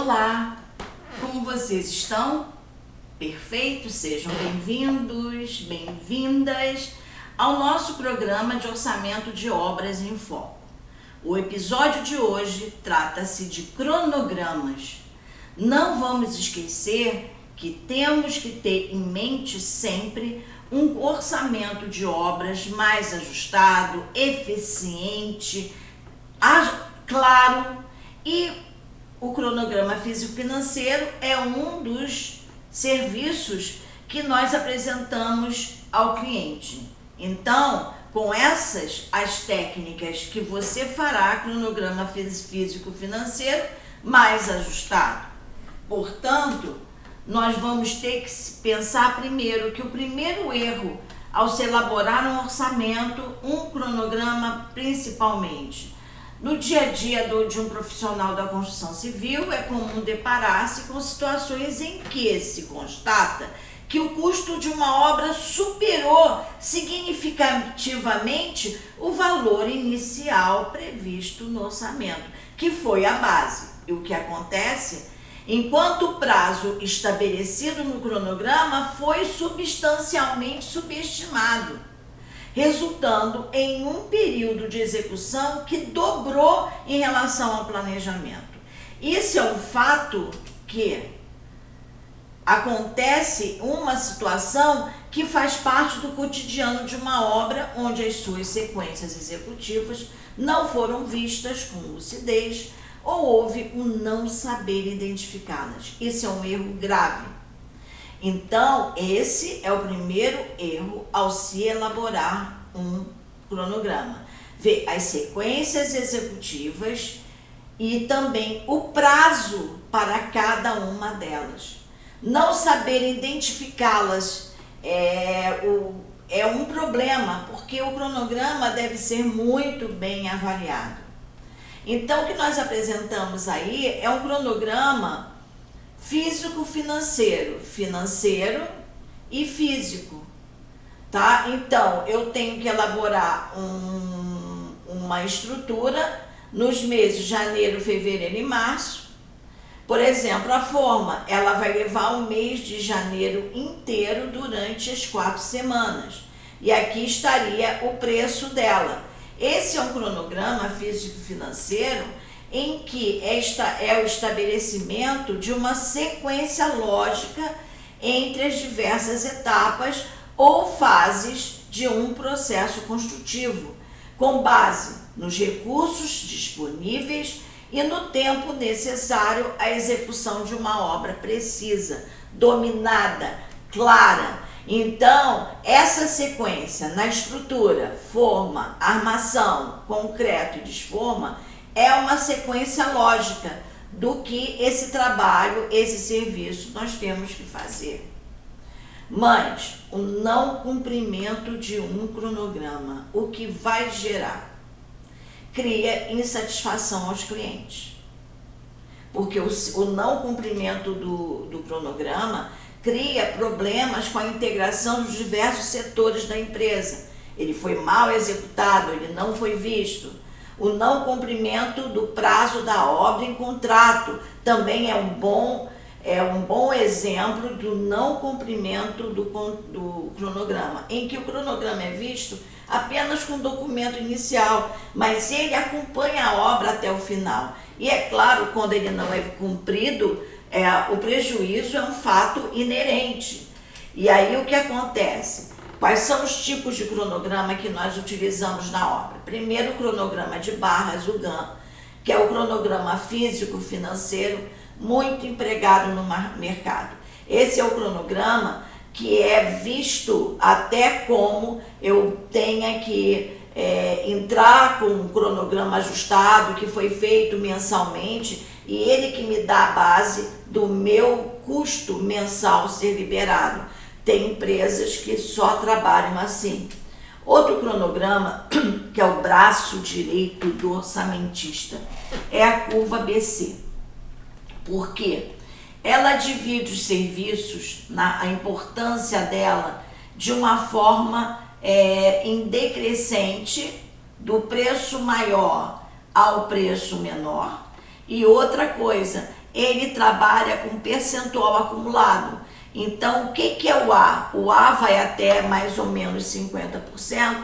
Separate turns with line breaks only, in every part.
Olá, como vocês estão? Perfeito, sejam bem-vindos, bem-vindas ao nosso programa de orçamento de obras em foco. O episódio de hoje trata-se de cronogramas. Não vamos esquecer que temos que ter em mente sempre um orçamento de obras mais ajustado, eficiente, claro, e o cronograma físico-financeiro é um dos serviços que nós apresentamos ao cliente. Então, com essas as técnicas que você fará cronograma físico-financeiro mais ajustado. Portanto, nós vamos ter que pensar primeiro que o primeiro erro ao se elaborar um orçamento, um cronograma principalmente, no dia a dia de um profissional da construção civil, é comum deparar-se com situações em que se constata que o custo de uma obra superou significativamente o valor inicial previsto no orçamento, que foi a base. E o que acontece? Enquanto o prazo estabelecido no cronograma foi substancialmente subestimado, resultando em um período de execução que dobrou em relação ao planejamento. Isso é um fato que acontece, uma situação que faz parte do cotidiano de uma obra onde as suas sequências executivas não foram vistas com lucidez ou houve um não saber identificá-las. Isso é um erro grave. Então, esse é o primeiro erro ao se elaborar um cronograma. Ver as sequências executivas e também o prazo para cada uma delas. Não saber identificá-las é um problema, porque o cronograma deve ser muito bem avaliado. Então, o que nós apresentamos aí é um cronograma físico-financeiro, financeiro e físico, tá? Então, eu tenho que elaborar uma estrutura nos meses de janeiro, fevereiro e março. Por exemplo, a forma, ela vai levar o mês de janeiro inteiro durante as 4 semanas. E aqui estaria o preço dela. Esse é um cronograma físico-financeiro em que é o estabelecimento de uma sequência lógica entre as diversas etapas ou fases de um processo construtivo, com base nos recursos disponíveis e no tempo necessário à execução de uma obra precisa, dominada, clara. Então, essa sequência na estrutura, forma, armação, concreto e desforma é uma sequência lógica do que esse trabalho, esse serviço nós temos que fazer. Mas o não cumprimento de um cronograma, o que vai gerar? Cria insatisfação aos clientes. Porque o não cumprimento do cronograma cria problemas com a integração dos diversos setores da empresa. Ele foi mal executado, ele não foi visto. O não cumprimento do prazo da obra em contrato também é um bom exemplo do não cumprimento do cronograma, em que o cronograma é visto apenas com o documento inicial, mas ele acompanha a obra até o final. E é claro, quando ele não é cumprido, o prejuízo é um fato inerente. E aí o que acontece? Quais são os tipos de cronograma que nós utilizamos na obra? Primeiro, o cronograma de barras, o GAN, que é o cronograma físico-financeiro muito empregado no mercado. Esse é o cronograma que é visto até como eu tenha que entrar com um cronograma ajustado que foi feito mensalmente e ele que me dá a base do meu custo mensal ser liberado. Tem empresas que só trabalham assim. Outro cronograma, que é o braço direito do orçamentista, é a curva BC. Por quê? Ela divide os serviços, a importância dela, de uma forma em decrescente, do preço maior ao preço menor. E outra coisa, ele trabalha com percentual acumulado. Então, o que é o A? O A vai até mais ou menos 50%,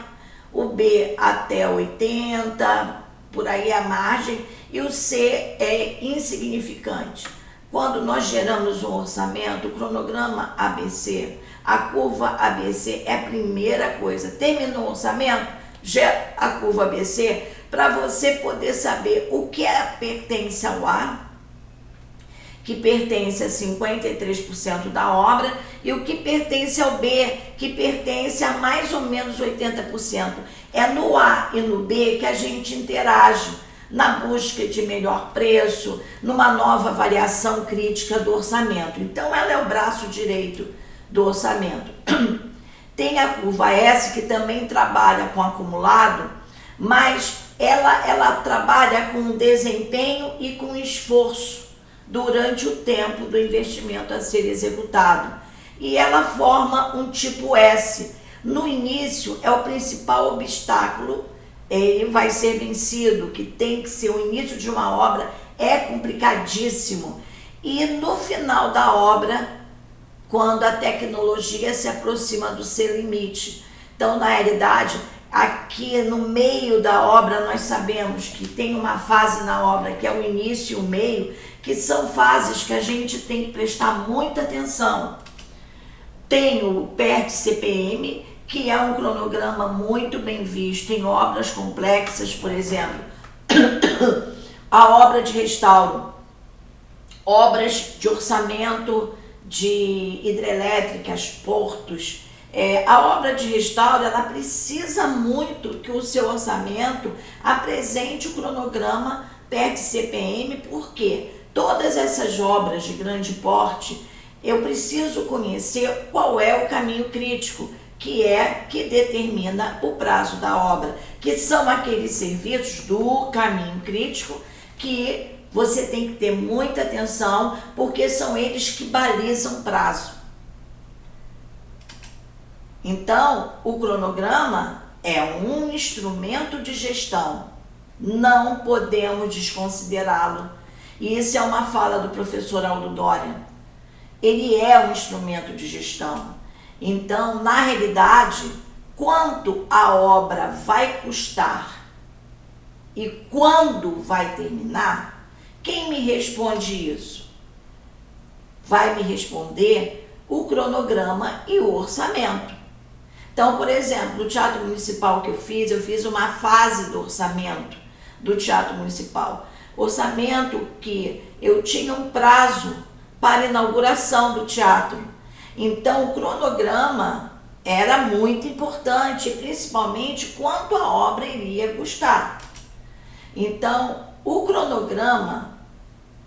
o B até 80%, por aí a margem, e o C é insignificante. Quando nós geramos um orçamento, o cronograma ABC, a curva ABC é a primeira coisa. Terminou o orçamento, gera a curva ABC para você poder saber o que pertence ao A, que pertence a 53% da obra, e o que pertence ao B, que pertence a mais ou menos 80%. É no A e no B que a gente interage na busca de melhor preço, numa nova variação crítica do orçamento. Então, ela é o braço direito do orçamento. Tem a curva S, que também trabalha com acumulado, mas ela trabalha com desempenho e com esforço durante o tempo do investimento a ser executado. E ela forma um tipo S. No início, é o principal obstáculo, ele vai ser vencido, que tem que ser o início de uma obra, é complicadíssimo. E no final da obra, quando a tecnologia se aproxima do seu limite. Então, na realidade, aqui no meio da obra, nós sabemos que tem uma fase na obra que é o início e o meio, que são fases que a gente tem que prestar muita atenção. Tem o PERT-CPM, que é um cronograma muito bem visto em obras complexas, por exemplo, a obra de restauro, obras de orçamento de hidrelétricas, portos. A obra de restauro, ela precisa muito que o seu orçamento apresente o cronograma PERT-CPM, porque todas essas obras de grande porte, eu preciso conhecer qual é o caminho crítico, que determina o prazo da obra, que são aqueles serviços do caminho crítico que você tem que ter muita atenção, porque são eles que balizam prazo. Então, o cronograma é um instrumento de gestão, não podemos desconsiderá-lo. E isso é uma fala do professor Aldo Doria. Ele é um instrumento de gestão. Então, na realidade, quanto a obra vai custar e quando vai terminar, quem me responde isso? Vai me responder o cronograma e o orçamento. Então, por exemplo, no Teatro Municipal que eu fiz uma fase do orçamento do Teatro Municipal. Orçamento que eu tinha um prazo para a inauguração do teatro. Então, o cronograma era muito importante, principalmente quanto a obra iria custar. Então, o cronograma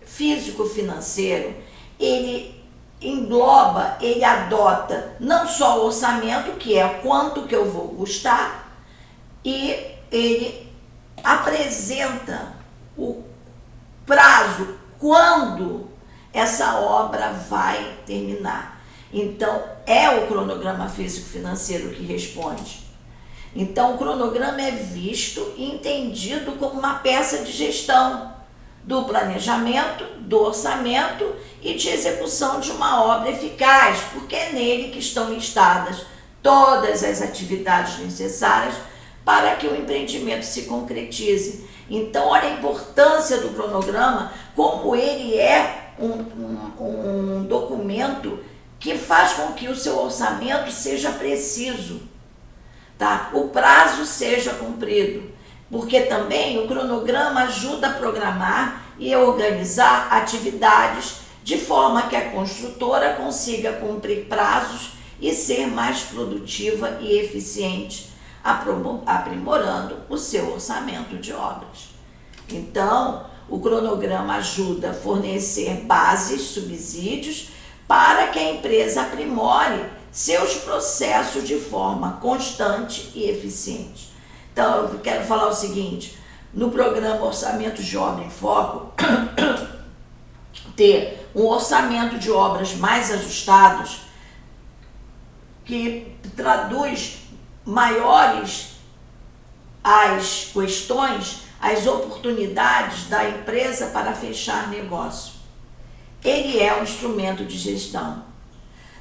físico-financeiro, ele engloba, ele adota não só o orçamento, que é quanto que eu vou custar, e ele apresenta o prazo, quando essa obra vai terminar. Então, é o cronograma físico-financeiro que responde. Então, o cronograma é visto e entendido como uma peça de gestão do planejamento, do orçamento e de execução de uma obra eficaz, porque é nele que estão listadas todas as atividades necessárias para que o empreendimento se concretize. Então, olha a importância do cronograma, como ele é um documento que faz com que o seu orçamento seja preciso, tá? O prazo seja cumprido, porque também o cronograma ajuda a programar e a organizar atividades de forma que a construtora consiga cumprir prazos e ser mais produtiva e eficiente, aprimorando o seu orçamento de obras. Então, o cronograma ajuda a fornecer bases, subsídios, para que a empresa aprimore seus processos de forma constante e eficiente. Então, eu quero falar o seguinte: no programa Orçamento de Obra em Foco, ter um orçamento de obras mais ajustados, que traduz maiores as questões, as oportunidades da empresa para fechar negócio. ele é um instrumento de gestão.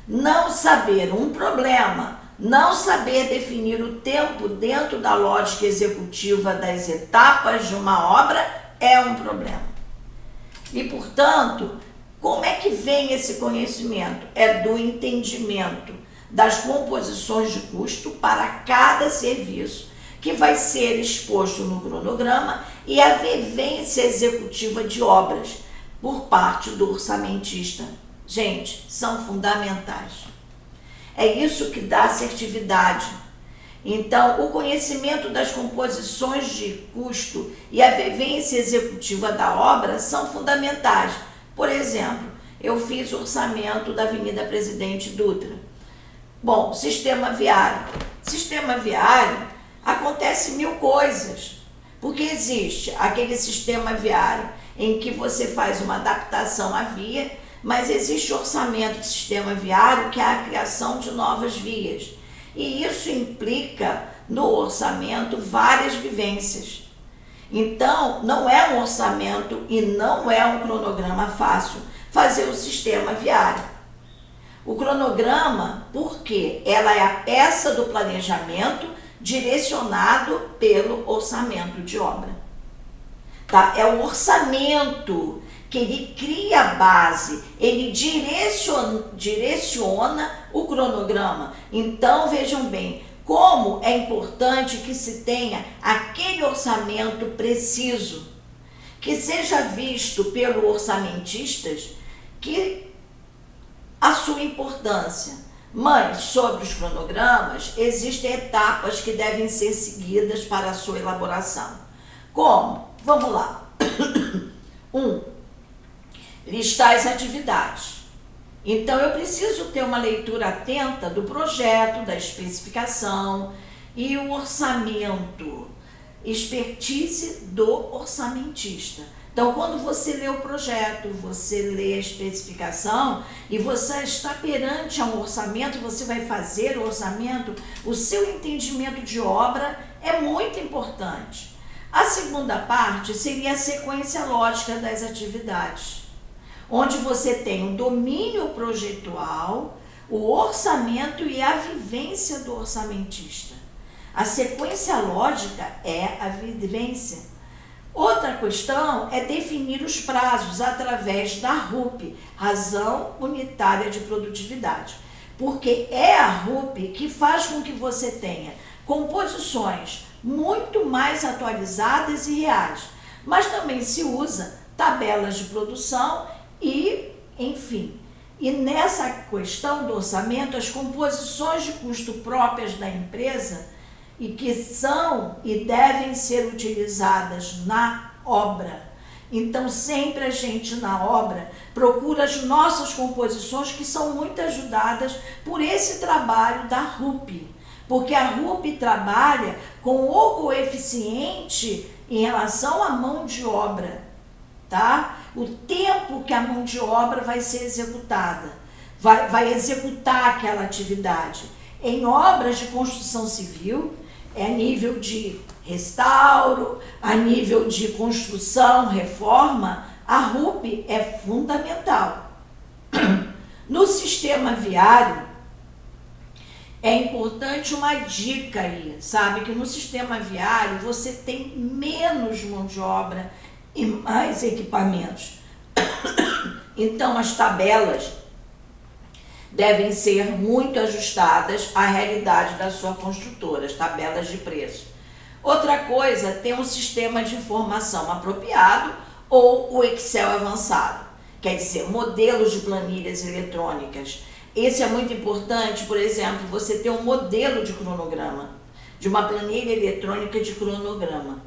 Não saber um problema, não saber definir o tempo dentro da lógica executiva das etapas de uma obra é um problema. E, portanto, como é que vem esse conhecimento? É do entendimento das composições de custo para cada serviço que vai ser exposto no cronograma e a vivência executiva de obras por parte do orçamentista. Gente, são fundamentais. É isso que dá assertividade. Então, o conhecimento das composições de custo e a vivência executiva da obra são fundamentais. Por exemplo, eu fiz o orçamento da Avenida Presidente Dutra. Bom, sistema viário. Sistema viário, acontece mil coisas, porque existe aquele sistema viário em que você faz uma adaptação à via, mas existe orçamento de sistema viário que é a criação de novas vias. E isso implica no orçamento várias vivências. Então, não é um orçamento e não é um cronograma fácil fazer o sistema viário. O cronograma, porque ela é a peça do planejamento direcionado pelo orçamento de obra. Tá? É o orçamento que ele cria a base, ele direciona o cronograma. Então, vejam bem, como é importante que se tenha aquele orçamento preciso, que seja visto pelos orçamentistas que a sua importância. Mas, sobre os cronogramas, existem etapas que devem ser seguidas para a sua elaboração. Como? Vamos lá. 1. Listar as atividades. Então, eu preciso ter uma leitura atenta do projeto, da especificação e o orçamento, expertise do orçamentista. Então, quando você lê o projeto, você lê a especificação e você está perante a um orçamento, você vai fazer o orçamento, o seu entendimento de obra é muito importante. A segunda parte seria a sequência lógica das atividades, onde você tem o domínio projetual, o orçamento e a vivência do orçamentista. A sequência lógica é a vivência. Outra questão é definir os prazos através da RUP, Razão Unitária de Produtividade, porque é a RUP que faz com que você tenha composições muito mais atualizadas e reais, mas também se usa tabelas de produção e, enfim. E nessa questão do orçamento, as composições de custo próprias da empresa e que são e devem ser utilizadas na obra. Então, sempre a gente na obra procura as nossas composições que são muito ajudadas por esse trabalho da RUP, porque a RUP trabalha com o coeficiente em relação à mão de obra, tá? O tempo que a mão de obra vai ser executada, vai executar aquela atividade. Em obras de construção civil, é a nível de restauro, a nível de construção, reforma, a RUP é fundamental. No sistema viário, é importante uma dica aí, sabe? Que no sistema viário você tem menos mão de obra e mais equipamentos. Então, as tabelas devem ser muito ajustadas à realidade da sua construtora, as tabelas de preço. Outra coisa, ter um sistema de informação apropriado ou o Excel avançado, quer dizer, modelos de planilhas eletrônicas. Esse é muito importante, por exemplo, você ter um modelo de cronograma, de uma planilha eletrônica de cronograma.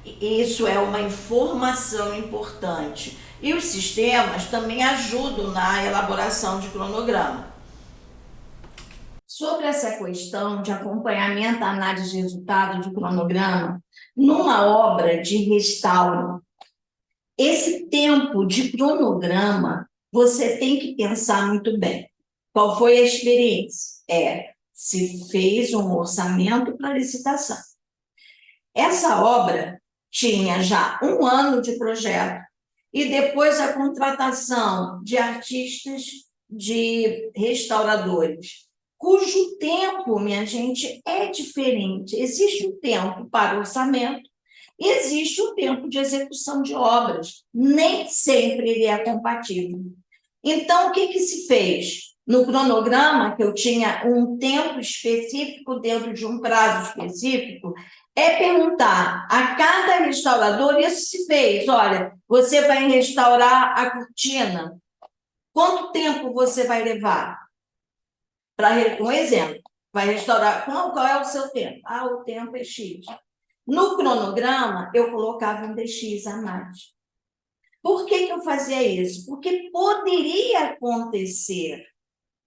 Isso é uma informação importante. E os sistemas também ajudam na elaboração de cronograma. Sobre essa questão de acompanhamento, análise de resultado de cronograma, numa obra de restauro, esse tempo de cronograma, você tem que pensar muito bem. Qual foi a experiência? Se fez um orçamento para licitação. Essa obra tinha já 1 ano de projeto e depois a contratação de artistas, de restauradores, cujo tempo, minha gente, é diferente. Existe um tempo para orçamento e existe um tempo de execução de obras. Nem sempre ele é compatível. Então, o que se fez? No cronograma, que eu tinha um tempo específico dentro de um prazo específico, é perguntar a cada restaurador, isso se fez, olha, você vai restaurar a cortina, quanto tempo você vai levar? Um exemplo, vai restaurar, qual é o seu tempo? Ah, o tempo é X. No cronograma, eu colocava um DX a mais. Por que eu fazia isso? Porque poderia acontecer,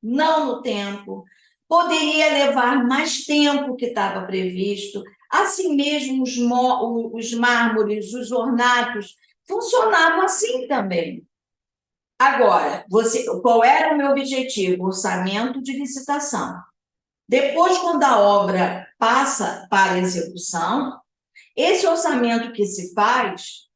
não no tempo, poderia levar mais tempo que estava previsto. Assim mesmo, os mármores, os ornatos, funcionavam assim também. Agora, qual era o meu objetivo? Orçamento de licitação. Depois, quando a obra passa para execução, esse orçamento que se faz,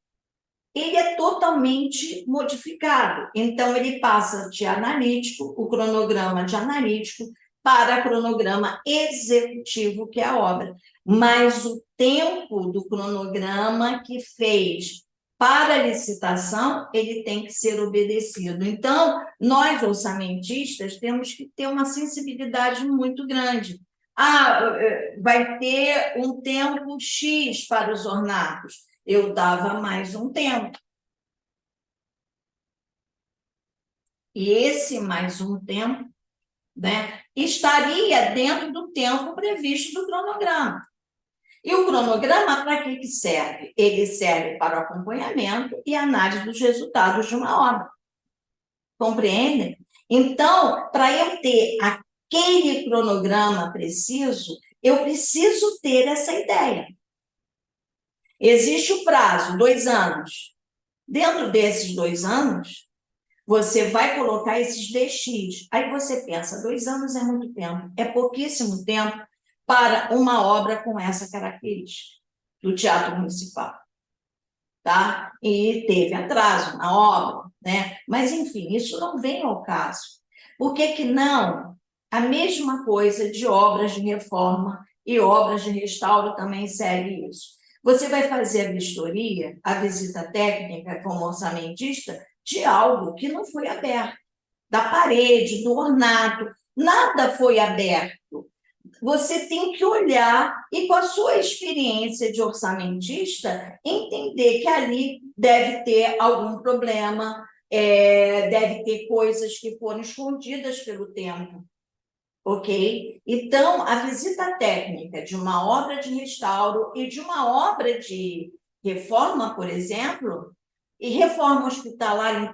ele é totalmente modificado. Então, ele passa de analítico, o cronograma de analítico, para cronograma executivo, que é a obra. Mas o tempo do cronograma que fez para a licitação, ele tem que ser obedecido. Então, nós, orçamentistas, temos que ter uma sensibilidade muito grande. Vai ter um tempo X para os ornatos. Eu dava mais um tempo. E esse mais um tempo, né, estaria dentro do tempo previsto do cronograma. E o cronograma, para que serve? Ele serve para o acompanhamento e análise dos resultados de uma obra. Compreendem? Então, para eu ter aquele cronograma preciso, eu preciso ter essa ideia. Existe o prazo, 2 anos. Dentro desses 2 anos, você vai colocar esses DX. Aí você pensa, 2 anos é muito tempo, é pouquíssimo tempo para uma obra com essa característica do Teatro Municipal. Tá? E teve atraso na obra, né? Mas, enfim, isso não vem ao caso. Por que não? A mesma coisa de obras de reforma e obras de restauro também segue isso. Você vai fazer a vistoria, a visita técnica como orçamentista, de algo que não foi aberto, da parede, do ornato, nada foi aberto. Você tem que olhar e, com a sua experiência de orçamentista, entender que ali deve ter algum problema, deve ter coisas que foram escondidas pelo tempo, ok? Então, a visita técnica de uma obra de restauro e de uma obra de reforma, por exemplo, e reforma hospitalar,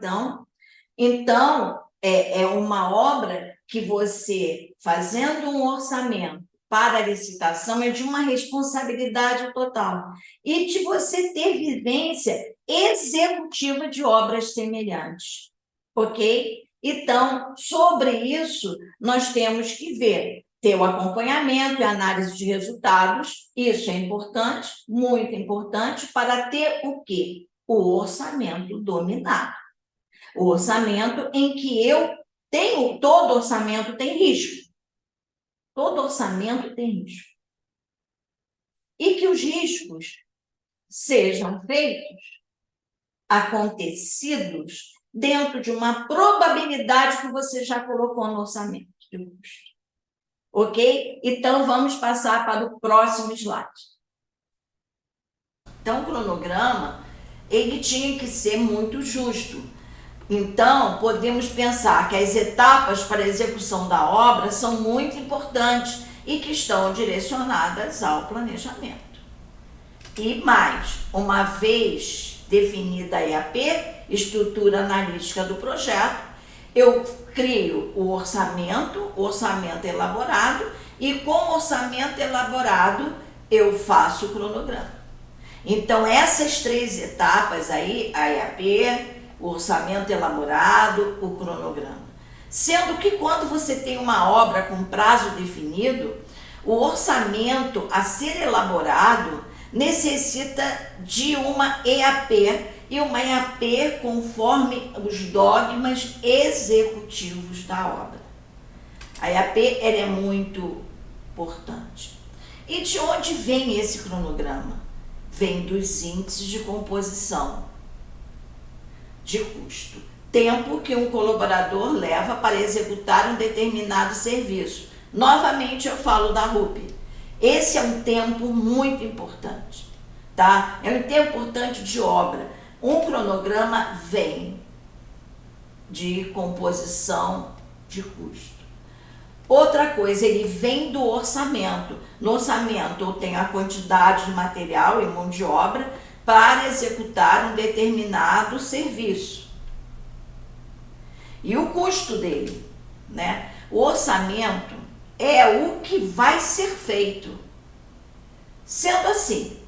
então é uma obra que você, fazendo um orçamento para a licitação, é de uma responsabilidade total. E de você ter vivência executiva de obras semelhantes, ok? Então, sobre isso, nós temos que ver, ter o acompanhamento e análise de resultados, isso é importante, muito importante, para ter o quê? O orçamento dominado. O orçamento em que eu tenho, todo orçamento tem risco. Todo orçamento tem risco. E que os riscos sejam feitos, acontecidos, dentro de uma probabilidade que você já colocou no orçamento de custo. Ok? Então, vamos passar para o próximo slide. Então, o cronograma, ele tinha que ser muito justo. Então, podemos pensar que as etapas para a execução da obra são muito importantes e que estão direcionadas ao planejamento. E mais, uma vez definida a EAP, estrutura analítica do projeto, eu crio o orçamento elaborado, e com o orçamento elaborado eu faço o cronograma. Então, essas 3 etapas aí, a EAP, o orçamento elaborado, o cronograma. Sendo que quando você tem uma obra com prazo definido, o orçamento a ser elaborado necessita de uma EAP e uma EAP conforme os dogmas executivos da obra. A EAP ela é muito importante. E de onde vem esse cronograma? Vem dos índices de composição de custo. Tempo que um colaborador leva para executar um determinado serviço. Novamente eu falo da RUP. Esse é um tempo muito importante, tá? É um tempo importante de obra. Um cronograma vem de composição de custo. Outra coisa, ele vem do orçamento. No orçamento eu tenho a quantidade de material e mão de obra para executar um determinado serviço. E o custo dele, né? O orçamento é o que vai ser feito. Sendo assim,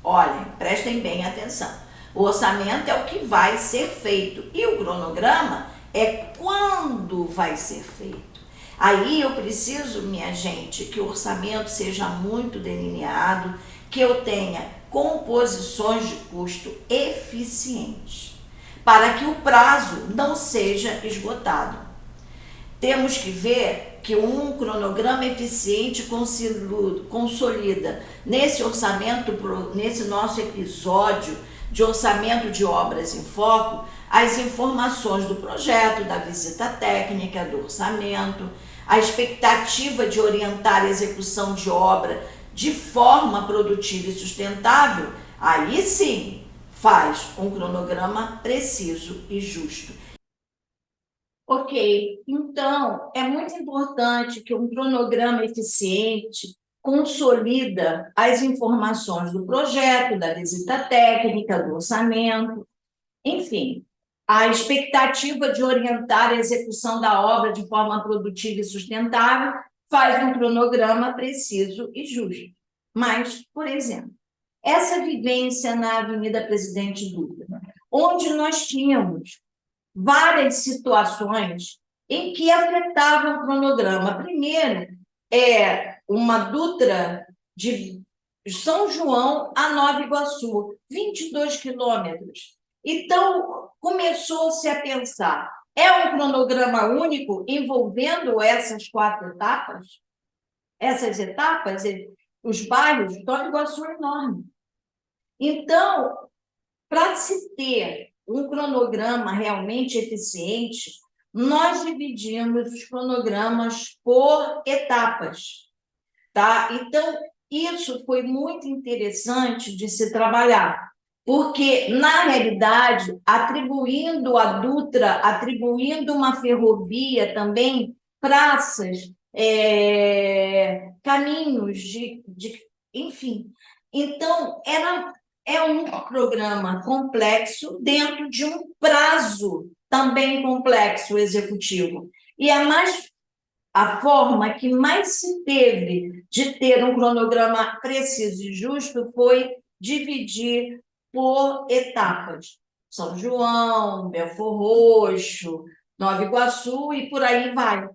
olhem, prestem bem atenção. O orçamento é o que vai ser feito e o cronograma é quando vai ser feito. Aí eu preciso, minha gente, que o orçamento seja muito delineado, que eu tenha composições de custo eficientes, para que o prazo não seja esgotado. Temos que ver que um cronograma eficiente consolida nesse orçamento, nesse nosso episódio de orçamento de obras em foco, as informações do projeto, da visita técnica, do orçamento, a expectativa de orientar a execução de obra de forma produtiva e sustentável, aí sim faz um cronograma preciso e justo. Ok, então é muito importante que um cronograma eficiente consolida as informações do projeto, da visita técnica, do orçamento, enfim, a expectativa de orientar a execução da obra de forma produtiva e sustentável faz um cronograma preciso e justo. Mas, por exemplo, essa vivência na Avenida Presidente Dutra, onde nós tínhamos várias situações em que afetavam o cronograma. Primeiro, uma Dutra de São João a Nova Iguaçu, 22 quilômetros. Então, começou-se a pensar, é um cronograma único envolvendo essas 4 etapas? Essas etapas, os bairros, Nova Iguaçu é enorme. Então, para se ter um cronograma realmente eficiente, nós dividimos os cronogramas por etapas, tá? Então, isso foi muito interessante de se trabalhar, porque, na realidade, atribuindo a Dutra, atribuindo uma ferrovia também, praças, caminhos enfim. Então, é um programa complexo dentro de um prazo também complexo executivo. E a forma que mais se teve de ter um cronograma preciso e justo foi dividir por etapas. São João, Belfor Roxo, Nova Iguaçu e por aí vai.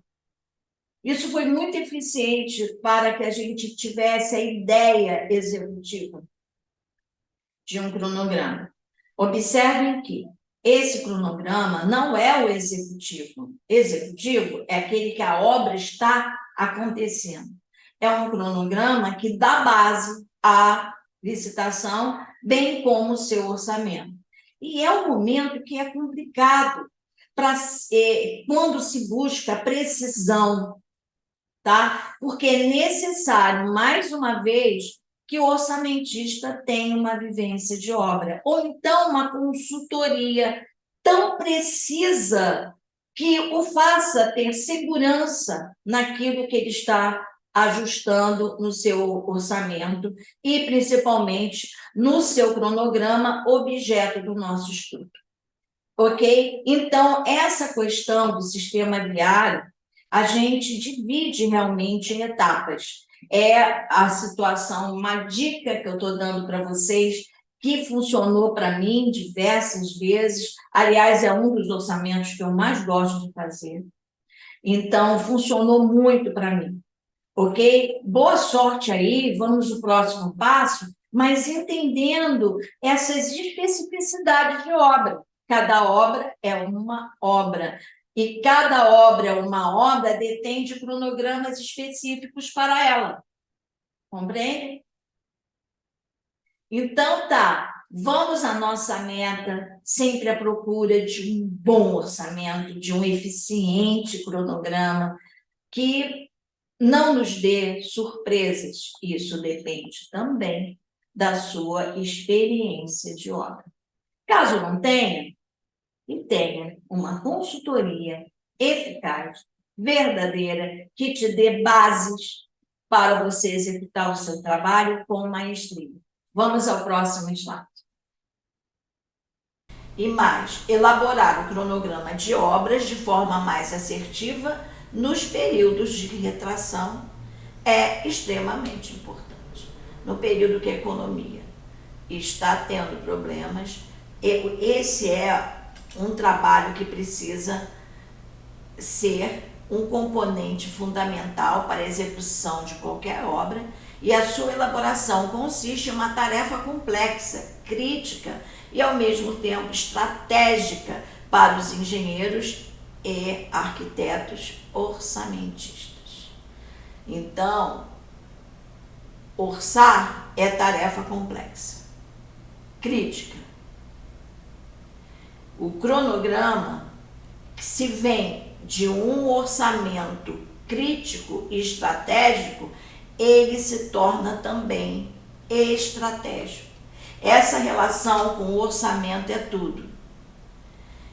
Isso foi muito eficiente para que a gente tivesse a ideia executiva de um cronograma. Observem que esse cronograma não é o executivo. Executivo é aquele que a obra está acontecendo. É um cronograma que dá base à licitação, bem como o seu orçamento. E é um momento que é complicado quando se busca precisão, tá? Porque é necessário, mais uma vez, que o orçamentista tenha uma vivência de obra, ou então uma consultoria tão precisa que o faça ter segurança naquilo que ele está ajustando no seu orçamento e, principalmente, no seu cronograma, objeto do nosso estudo. Ok? Então, essa questão do sistema viário, a gente divide realmente em etapas. É a situação, uma dica que eu estou dando para vocês, que funcionou para mim diversas vezes. Aliás, é um dos orçamentos que eu mais gosto de fazer. Então, funcionou muito para mim. Ok? Boa sorte aí. Vamos ao próximo passo. mas entendendo essas especificidades de obra. Cada obra é uma obra, e cada obra é uma obra detém de cronogramas específicos para ela. Compreende? Então, tá, vamos à nossa meta, sempre à procura de um bom orçamento, de um eficiente cronograma, que não nos dê surpresas. Isso depende também da sua experiência de obra. Caso não tenha, e tenha uma consultoria eficaz, verdadeira, que te dê bases para você executar o seu trabalho com maestria. Vamos ao próximo slide. E mais, elaborar o cronograma de obras de forma mais assertiva nos períodos de retração é extremamente importante. No período que a economia está tendo problemas, esse é um trabalho que precisa ser um componente fundamental para a execução de qualquer obra, e a sua elaboração consiste em uma tarefa complexa, crítica e, ao mesmo tempo, estratégica para os engenheiros e arquitetos orçamentistas. Então, orçar é tarefa complexa, crítica. O cronograma, se vem de um orçamento crítico e estratégico, ele se torna também estratégico. Essa relação com o orçamento é tudo.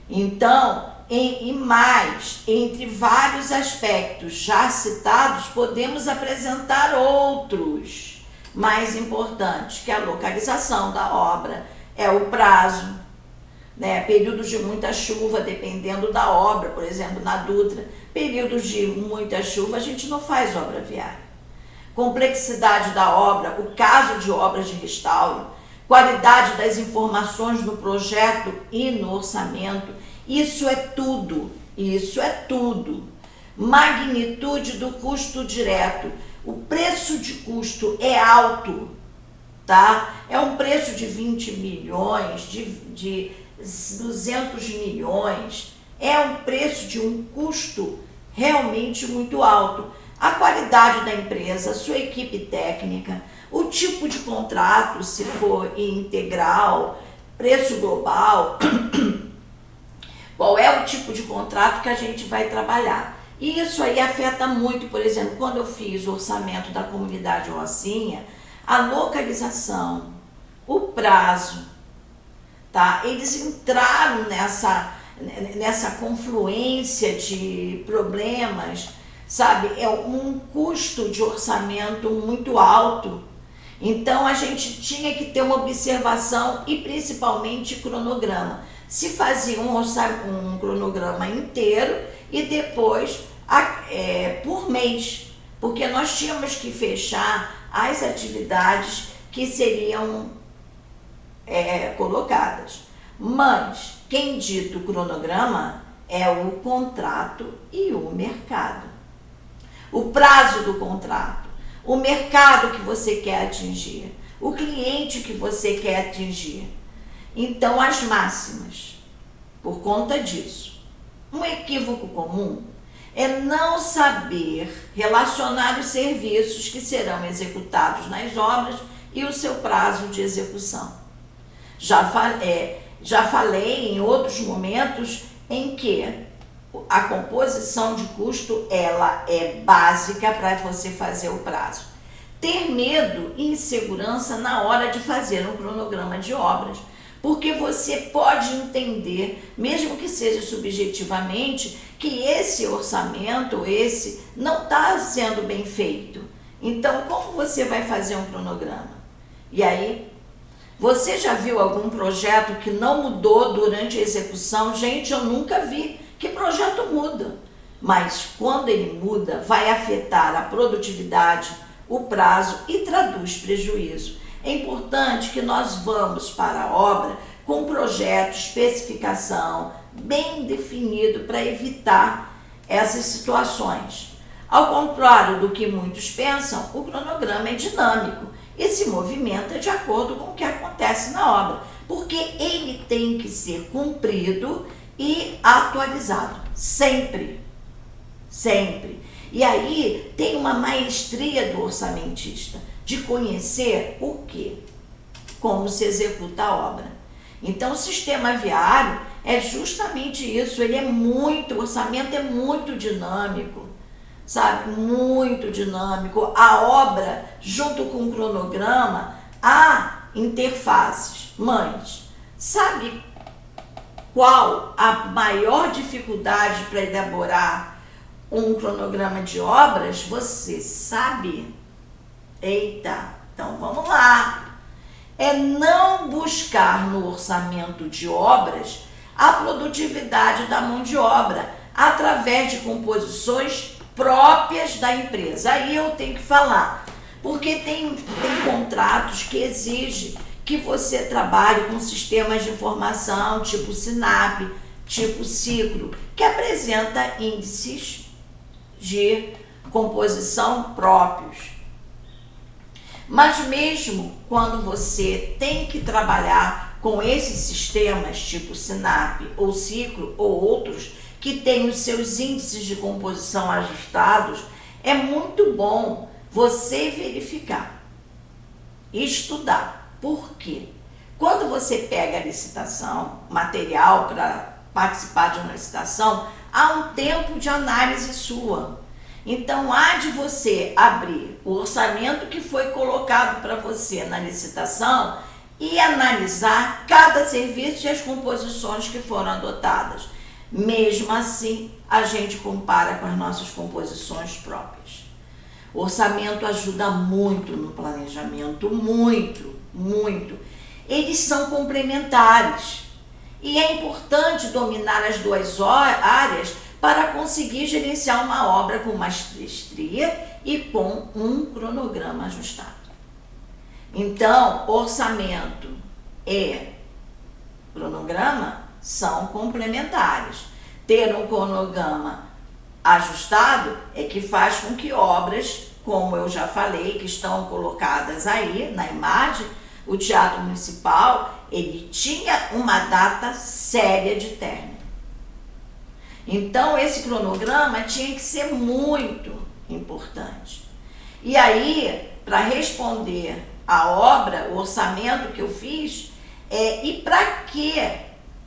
Então, e mais, entre vários aspectos já citados, podemos apresentar outros mais importantes, que é a localização da obra, é o prazo, né? Períodos de muita chuva, dependendo da obra, por exemplo, na Dutra, períodos de muita chuva, a gente não faz obra viária. Complexidade da obra, o caso de obras de restauro, qualidade das informações no projeto e no orçamento, isso é tudo, isso é tudo. Magnitude do custo direto, o preço de custo é alto, tá? É um preço de 20 milhões, de 200 milhões, é um preço de um custo realmente muito alto. A qualidade da empresa, a sua equipe técnica, o tipo de contrato, se for integral, preço global, qual é o tipo de contrato que a gente vai trabalhar. E isso aí afeta muito, por exemplo, quando eu fiz o orçamento da comunidade Rocinha, a localização, o prazo, tá? Eles entraram nessa confluência de problemas, sabe? É um custo de orçamento muito alto. Então, a gente tinha que ter uma observação e, principalmente, cronograma. Se fazia um cronograma inteiro e depois por mês, porque nós tínhamos que fechar as atividades que seriam colocadas. Mas quem dita o cronograma é o contrato e o mercado. O prazo do contrato, o mercado que você quer atingir, o cliente que você quer atingir. Então, as máximas, por conta disso. Um equívoco comum é não saber relacionar os serviços que serão executados nas obras e o seu prazo de execução. Já falei em outros momentos em que a composição de custo ela é básica para você fazer o prazo. Ter medo e insegurança na hora de fazer um cronograma de obras, porque você pode entender, mesmo que seja subjetivamente, que esse orçamento, não está sendo bem feito. Então, como você vai fazer um cronograma? E aí, você já viu algum projeto que não mudou durante a execução? Gente, eu nunca vi. Que projeto muda? Mas quando ele muda, vai afetar a produtividade, o prazo e traduz prejuízo. É importante que nós vamos para a obra com projeto, especificação bem definido para evitar essas situações. Ao contrário do que muitos pensam, o cronograma é dinâmico e se movimenta de acordo com o que acontece na obra, porque ele tem que ser cumprido e atualizado, sempre, sempre. E aí tem uma maestria do orçamentista, de conhecer o quê? Como se executa a obra. Então, o sistema viário é justamente isso, o orçamento é muito dinâmico, sabe? Muito dinâmico. A obra, junto com o cronograma, há interfaces. Mães, sabe qual a maior dificuldade para elaborar um cronograma de obras? Você sabe? Eita, então vamos lá. É não buscar no orçamento de obras a produtividade da mão de obra através de composições próprias da empresa. Aí eu tenho que falar, porque tem contratos que exigem que você trabalhe com sistemas de informação tipo SINAP, tipo Ciclo, que apresenta índices de composição próprios. Mas mesmo quando você tem que trabalhar com esses sistemas tipo SINAP ou Ciclo ou outros que têm os seus índices de composição ajustados, é muito bom você verificar, estudar. Por quê? Quando você pega a licitação, material para participar de uma licitação, há um tempo de análise sua. Então, há de você abrir o orçamento que foi colocado para você na licitação e analisar cada serviço e as composições que foram adotadas. Mesmo assim, a gente compara com as nossas composições próprias. O orçamento ajuda muito no planejamento, muito, muito. Eles são complementares e é importante dominar as duas áreas para conseguir gerenciar uma obra com maestria e com um cronograma ajustado. Então, orçamento e cronograma são complementares. Ter um cronograma ajustado é que faz com que obras, como eu já falei, que estão colocadas aí na imagem, o Teatro Municipal, ele tinha uma data séria de término. Então, esse cronograma tinha que ser muito importante. E aí, para responder a obra, o orçamento que eu fiz, e para que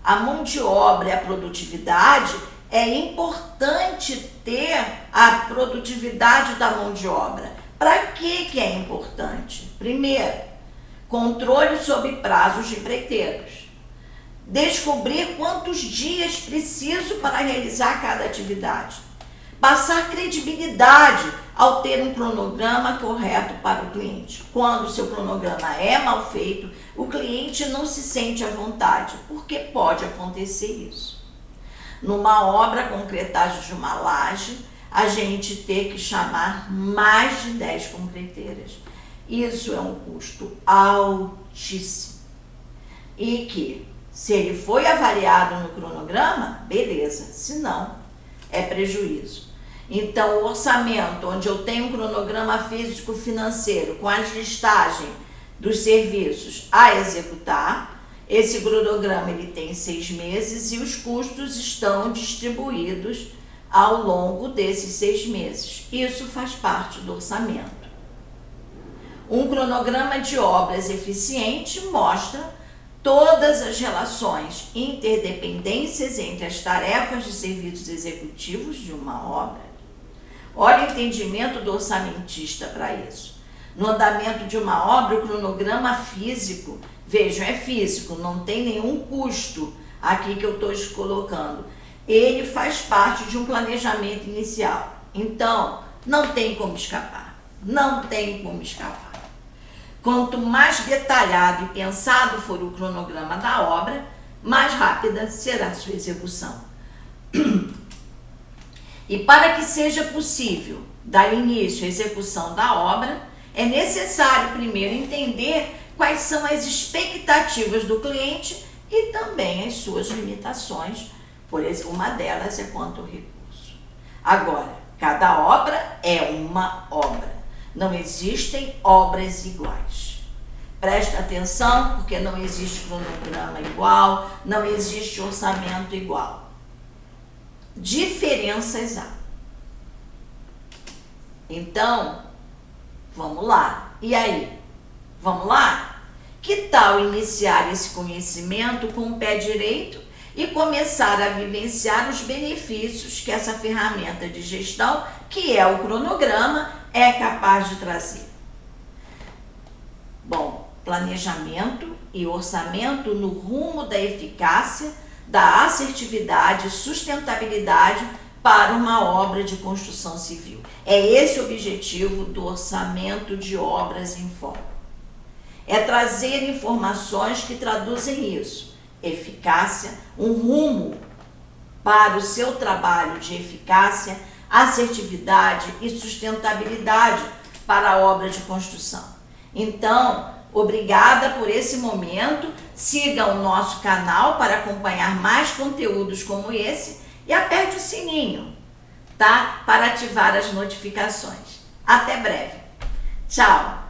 a mão de obra e a produtividade, é importante ter a produtividade da mão de obra. Para que é importante? Primeiro, controle sobre prazos de empreiteiros. Descobrir quantos dias preciso para realizar cada atividade. Passar credibilidade ao ter um cronograma correto para o cliente. Quando o seu cronograma é mal feito, o cliente não se sente à vontade, porque pode acontecer isso. Numa obra concretagem de uma laje, a gente ter que chamar mais de 10 concreteiras. Isso é um custo altíssimo. E que, se ele foi avaliado no cronograma, beleza, se não, é prejuízo. Então, o orçamento, onde eu tenho um cronograma físico-financeiro com as listagens dos serviços a executar, esse cronograma ele tem 6 meses e os custos estão distribuídos ao longo desses 6 meses. Isso faz parte do orçamento. Um cronograma de obras eficiente mostra todas as relações e interdependências entre as tarefas de serviços executivos de uma obra. Olha o entendimento do orçamentista para isso. No andamento de uma obra, o cronograma físico, vejam, é físico, não tem nenhum custo aqui que eu estou colocando. Ele faz parte de um planejamento inicial. Então, não tem como escapar. Não tem como escapar. Quanto mais detalhado e pensado for o cronograma da obra, mais rápida será a sua execução. E para que seja possível dar início à execução da obra, é necessário primeiro entender quais são as expectativas do cliente e também as suas limitações. Por exemplo, uma delas é quanto ao recurso. Agora, cada obra é uma obra. Não existem obras iguais. Presta atenção, porque não existe cronograma igual, não existe orçamento igual. Diferenças há. Então, vamos lá. E aí? Vamos lá? Que tal iniciar esse conhecimento com o pé direito e começar a vivenciar os benefícios que essa ferramenta de gestão, que é o cronograma, é capaz de trazer? Bom, planejamento e orçamento no rumo da eficácia, da assertividade e sustentabilidade para uma obra de construção civil. É esse o objetivo do orçamento de obras em foco. É trazer informações que traduzem isso, eficácia, um rumo para o seu trabalho de eficácia, assertividade e sustentabilidade para a obra de construção. Então, obrigada por esse momento, siga o nosso canal para acompanhar mais conteúdos como esse e aperte o sininho, tá? Para ativar as notificações. Até breve. Tchau!